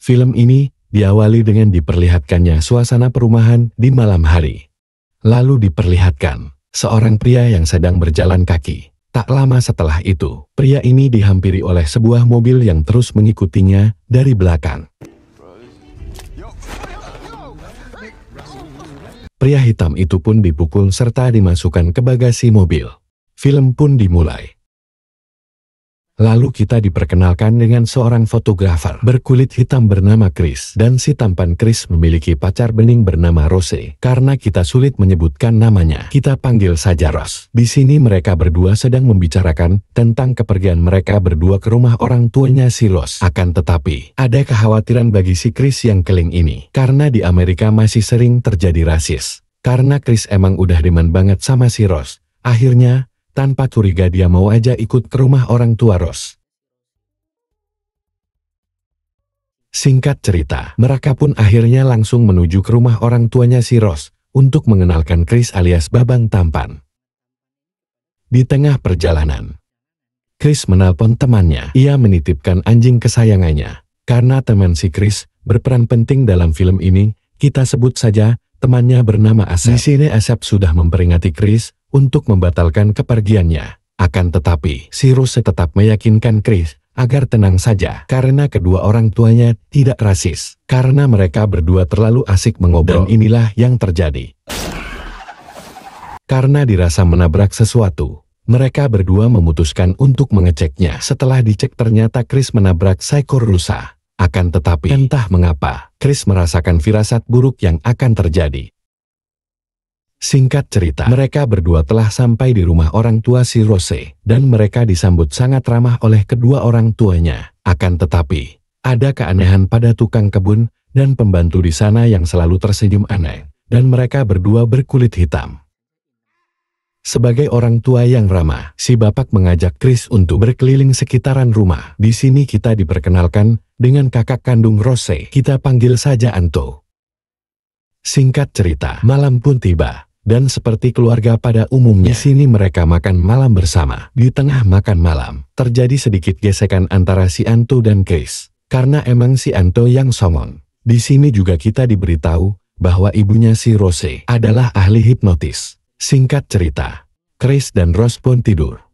Film ini diawali dengan diperlihatkannya suasana perumahan di malam hari. Lalu diperlihatkan seorang pria yang sedang berjalan kaki. Tak lama setelah itu, pria ini dihampiri oleh sebuah mobil yang terus mengikutinya dari belakang. Pria hitam itu pun dipukul serta dimasukkan ke bagasi mobil. Film pun dimulai. Lalu kita diperkenalkan dengan seorang fotografer berkulit hitam bernama Chris. Dan si tampan Chris memiliki pacar bening bernama Rose. Karena kita sulit menyebutkan namanya, kita panggil saja Rose. Di sini mereka berdua sedang membicarakan tentang kepergian mereka berdua ke rumah orang tuanya si Rose. Akan tetapi, ada kekhawatiran bagi si Chris yang keling ini. Karena di Amerika masih sering terjadi rasis. Karena Chris emang udah demen banget sama si Rose. Akhirnya, tanpa curiga dia mau aja ikut ke rumah orang tua Rose. Singkat cerita, mereka pun akhirnya langsung menuju ke rumah orang tuanya si Rose untuk mengenalkan Chris alias Babang Tampan. Di tengah perjalanan, Chris menelpon temannya. Ia menitipkan anjing kesayangannya. Karena teman si Chris berperan penting dalam film ini, kita sebut saja temannya bernama Asep. Di sini Asep sudah memperingati Chris untuk membatalkan kepergiannya. Akan tetapi, si Rose tetap meyakinkan Chris agar tenang saja karena kedua orang tuanya tidak rasis. Karena mereka berdua terlalu asik mengobrol. Dan inilah yang terjadi. Karena dirasa menabrak sesuatu, mereka berdua memutuskan untuk mengeceknya. Setelah dicek ternyata Chris menabrak seekor rusa. Akan tetapi, entah mengapa, Chris merasakan firasat buruk yang akan terjadi. Singkat cerita, mereka berdua telah sampai di rumah orang tua si Rose, dan mereka disambut sangat ramah oleh kedua orang tuanya. Akan tetapi, ada keanehan pada tukang kebun dan pembantu di sana yang selalu tersenyum aneh, dan mereka berdua berkulit hitam. Sebagai orang tua yang ramah, si bapak mengajak Chris untuk berkeliling sekitaran rumah. Di sini kita diperkenalkan dengan kakak kandung Rose, kita panggil saja Anto. Singkat cerita, malam pun tiba. Dan seperti keluarga pada umumnya, di sini mereka makan malam bersama. Di tengah makan malam, terjadi sedikit gesekan antara si Anto dan Chris. Karena emang si Anto yang songong. Di sini juga kita diberitahu bahwa ibunya si Rose adalah ahli hipnotis. Singkat cerita, Chris dan Rose pun tidur.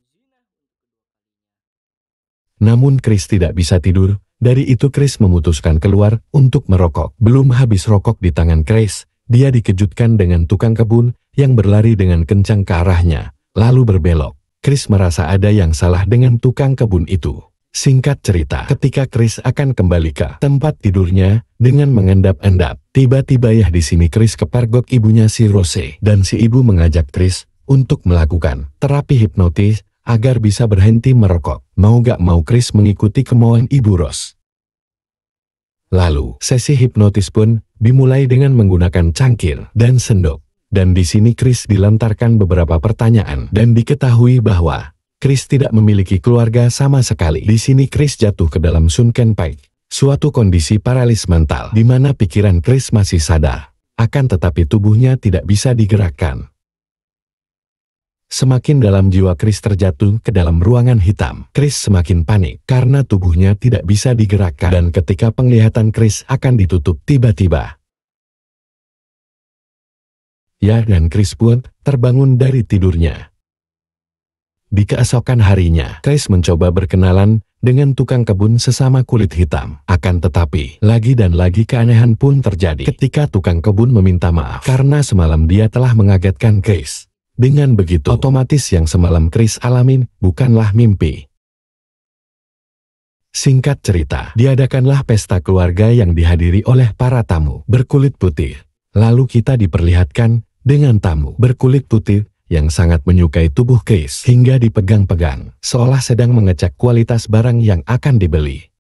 Namun Chris tidak bisa tidur. Dari itu Chris memutuskan keluar untuk merokok. Belum habis rokok di tangan Chris, dia dikejutkan dengan tukang kebun yang berlari dengan kencang ke arahnya, lalu berbelok. Chris merasa ada yang salah dengan tukang kebun itu. Singkat cerita, ketika Chris akan kembali ke tempat tidurnya dengan mengendap-endap, tiba-tiba ya di sini Chris kepergok ibunya si Rose, dan si ibu mengajak Chris untuk melakukan terapi hipnotis agar bisa berhenti merokok. Mau gak mau Chris mengikuti kemauan ibu Rose. Lalu, sesi hipnotis pun dimulai dengan menggunakan cangkir dan sendok. Dan di sini Chris dilontarkan beberapa pertanyaan dan diketahui bahwa Chris tidak memiliki keluarga sama sekali. Di sini Chris jatuh ke dalam sunken pike, suatu kondisi paralis mental di mana pikiran Chris masih sadar, akan tetapi tubuhnya tidak bisa digerakkan. Semakin dalam jiwa Chris terjatuh ke dalam ruangan hitam, Chris semakin panik karena tubuhnya tidak bisa digerakkan. Dan ketika penglihatan Chris akan ditutup tiba-tiba, dan Chris pun terbangun dari tidurnya. Di keesokan harinya, Chris mencoba berkenalan dengan tukang kebun sesama kulit hitam. Akan tetapi, lagi dan lagi keanehan pun terjadi ketika tukang kebun meminta maaf karena semalam dia telah mengagetkan Chris. Dengan begitu, otomatis yang semalam Chris alamin bukanlah mimpi. Singkat cerita, diadakanlah pesta keluarga yang dihadiri oleh para tamu berkulit putih. Lalu kita diperlihatkan dengan tamu berkulit putih yang sangat menyukai tubuh Chris hingga dipegang-pegang, seolah sedang mengecek kualitas barang yang akan dibeli.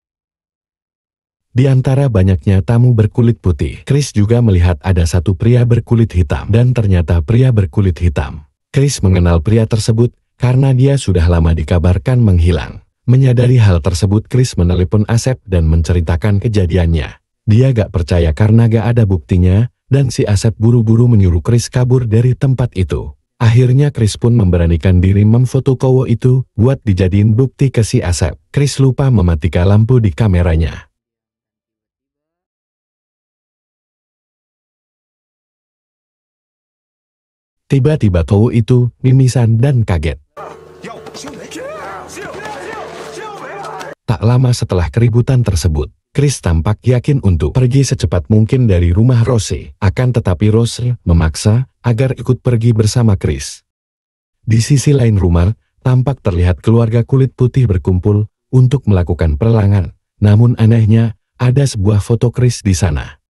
Di antara banyaknya tamu berkulit putih, Chris juga melihat ada satu pria berkulit hitam, dan ternyata pria berkulit hitam. Chris mengenal pria tersebut karena dia sudah lama dikabarkan menghilang. Menyadari hal tersebut, Chris menelepon Asep dan menceritakan kejadiannya. Dia gak percaya karena gak ada buktinya, dan si Asep buru-buru menyuruh Chris kabur dari tempat itu. Akhirnya Chris pun memberanikan diri memfoto cowok itu buat dijadiin bukti ke si Asep. Chris lupa mematikan lampu di kameranya. Tiba-tiba cowok itu mimisan dan kaget. Tak lama setelah keributan tersebut, Chris tampak yakin untuk pergi secepat mungkin dari rumah Rose. Akan tetapi Rose memaksa agar ikut pergi bersama Chris. Di sisi lain rumah, tampak terlihat keluarga kulit putih berkumpul untuk melakukan perlangan. Namun anehnya, ada sebuah foto Chris di sana.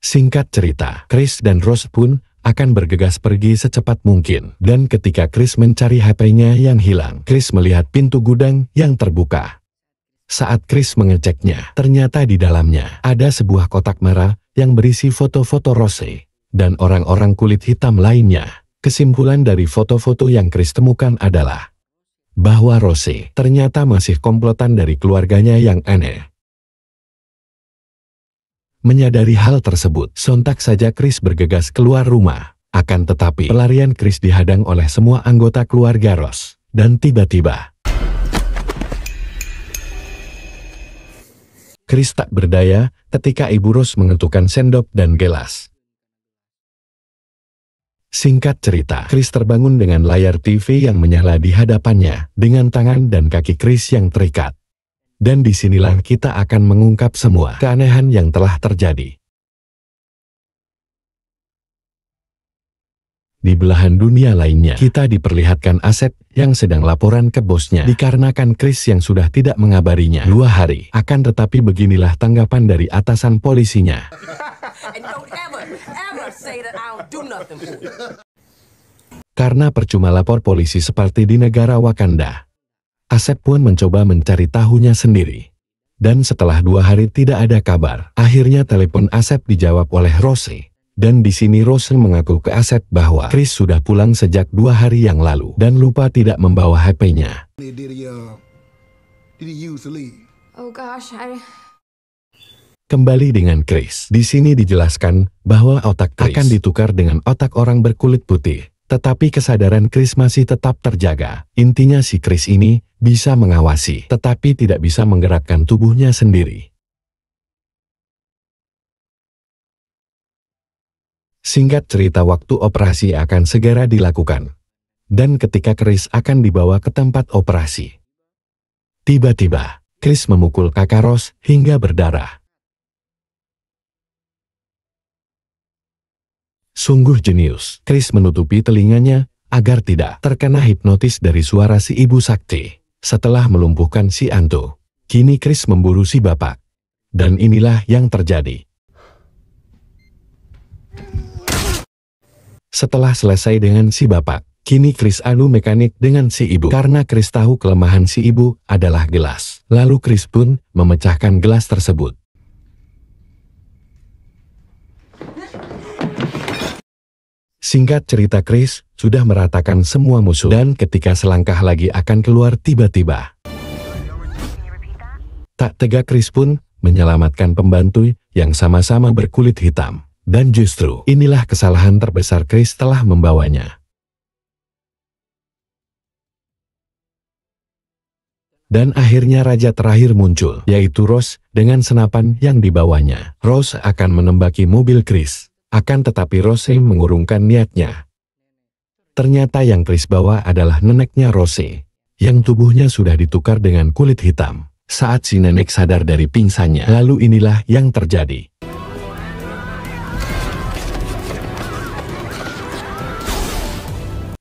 Singkat cerita, Chris dan Rose pun akan bergegas pergi secepat mungkin. Dan ketika Chris mencari HP-nya yang hilang, Chris melihat pintu gudang yang terbuka. Saat Chris mengeceknya, ternyata di dalamnya ada sebuah kotak merah yang berisi foto-foto Rose dan orang-orang kulit hitam lainnya. Kesimpulan dari foto-foto yang Chris temukan adalah bahwa Rose ternyata masih komplotan dari keluarganya yang aneh. Menyadari hal tersebut, sontak saja Chris bergegas keluar rumah. Akan tetapi, pelarian Chris dihadang oleh semua anggota keluarga Rose. Dan tiba-tiba, Chris tak berdaya ketika Ibu Rose mengetukkan sendok dan gelas. Singkat cerita, Chris terbangun dengan layar TV yang menyala di hadapannya, dengan tangan dan kaki Chris yang terikat. Dan disinilah kita akan mengungkap semua keanehan yang telah terjadi. Di belahan dunia lainnya, kita diperlihatkan Asep yang sedang laporan ke bosnya dikarenakan Chris yang sudah tidak mengabarinya 2 hari. Akan tetapi beginilah tanggapan dari atasan polisinya. Karena percuma lapor polisi seperti di negara Wakanda, Asep pun mencoba mencari tahunya sendiri. Dan setelah 2 hari tidak ada kabar, akhirnya telepon Asep dijawab oleh Rose. Dan di sini Rose mengaku ke Asep bahwa Chris sudah pulang sejak 2 hari yang lalu dan lupa tidak membawa HP-nya. Kembali dengan Chris. Di sini dijelaskan bahwa otak Chris akan ditukar dengan otak orang berkulit putih. Tetapi kesadaran Chris masih tetap terjaga. Intinya si Chris ini bisa mengawasi, tetapi tidak bisa menggerakkan tubuhnya sendiri. Singkat cerita, waktu operasi akan segera dilakukan. Dan ketika Chris akan dibawa ke tempat operasi, tiba-tiba Chris memukul kakak Rose hingga berdarah. Sungguh jenius, Chris menutupi telinganya agar tidak terkena hipnotis dari suara si ibu sakti. Setelah melumpuhkan si Anto, kini Chris memburu si bapak. Dan inilah yang terjadi. Setelah selesai dengan si bapak, kini Chris adu mekanik dengan si ibu. Karena Chris tahu kelemahan si ibu adalah gelas. Lalu Chris pun memecahkan gelas tersebut. Singkat cerita, Chris sudah meratakan semua musuh. Dan ketika selangkah lagi akan keluar, tiba-tiba tak tega Chris pun menyelamatkan pembantu yang sama-sama berkulit hitam. Dan justru inilah kesalahan terbesar Chris telah membawanya. Dan akhirnya raja terakhir muncul, yaitu Rose dengan senapan yang dibawanya. Rose akan menembaki mobil Chris. Akan tetapi Rose mengurungkan niatnya. Ternyata yang Chris bawa adalah neneknya Rose, yang tubuhnya sudah ditukar dengan kulit hitam. Saat si nenek sadar dari pingsannya, lalu inilah yang terjadi.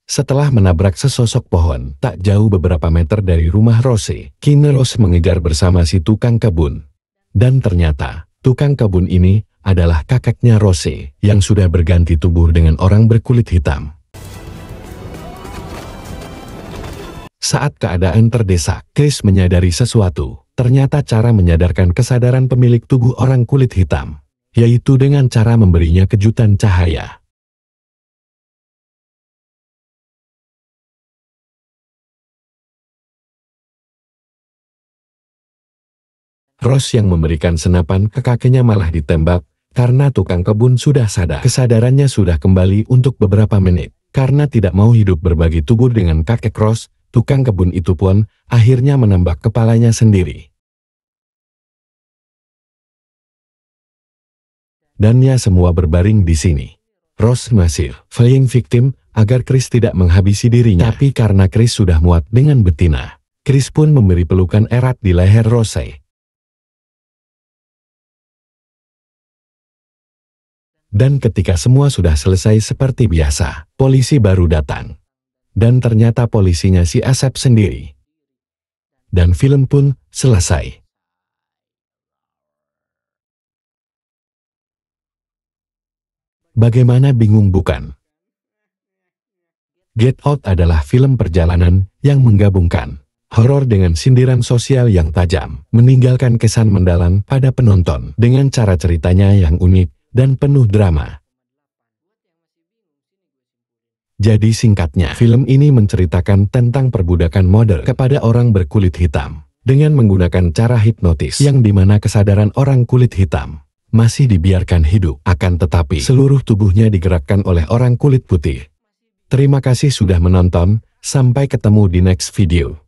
Setelah menabrak sesosok pohon, tak jauh beberapa meter dari rumah Rose, kini Rose mengejar bersama si tukang kebun. Dan ternyata, tukang kebun ini adalah kakaknya Rose, yang sudah berganti tubuh dengan orang berkulit hitam. Saat keadaan terdesak, Chris menyadari sesuatu. Ternyata cara menyadarkan kesadaran pemilik tubuh orang kulit hitam, yaitu dengan cara memberinya kejutan cahaya. Rose yang memberikan senapan ke kakeknya malah ditembak, karena tukang kebun sudah sadar. Kesadarannya sudah kembali untuk beberapa menit. Karena tidak mau hidup berbagi tubuh dengan kakek Rose, tukang kebun itu pun akhirnya menembak kepalanya sendiri. Dan ya, semua berbaring di sini. Rose masih playing victim agar Chris tidak menghabisi dirinya. Tapi karena Chris sudah muak dengan betina, Chris pun memberi pelukan erat di leher Rose. Dan ketika semua sudah selesai seperti biasa, polisi baru datang. Dan ternyata polisinya si Asep sendiri. Dan film pun selesai. Bagaimana bingung bukan? Get Out adalah film perjalanan yang menggabungkan horor dengan sindiran sosial yang tajam, meninggalkan kesan mendalam pada penonton dengan cara ceritanya yang unik dan penuh drama. Jadi singkatnya, film ini menceritakan tentang perbudakan model kepada orang berkulit hitam dengan menggunakan cara hipnotis yang dimana kesadaran orang kulit hitam masih dibiarkan hidup, akan tetapi seluruh tubuhnya digerakkan oleh orang kulit putih. Terima kasih sudah menonton, sampai ketemu di next video.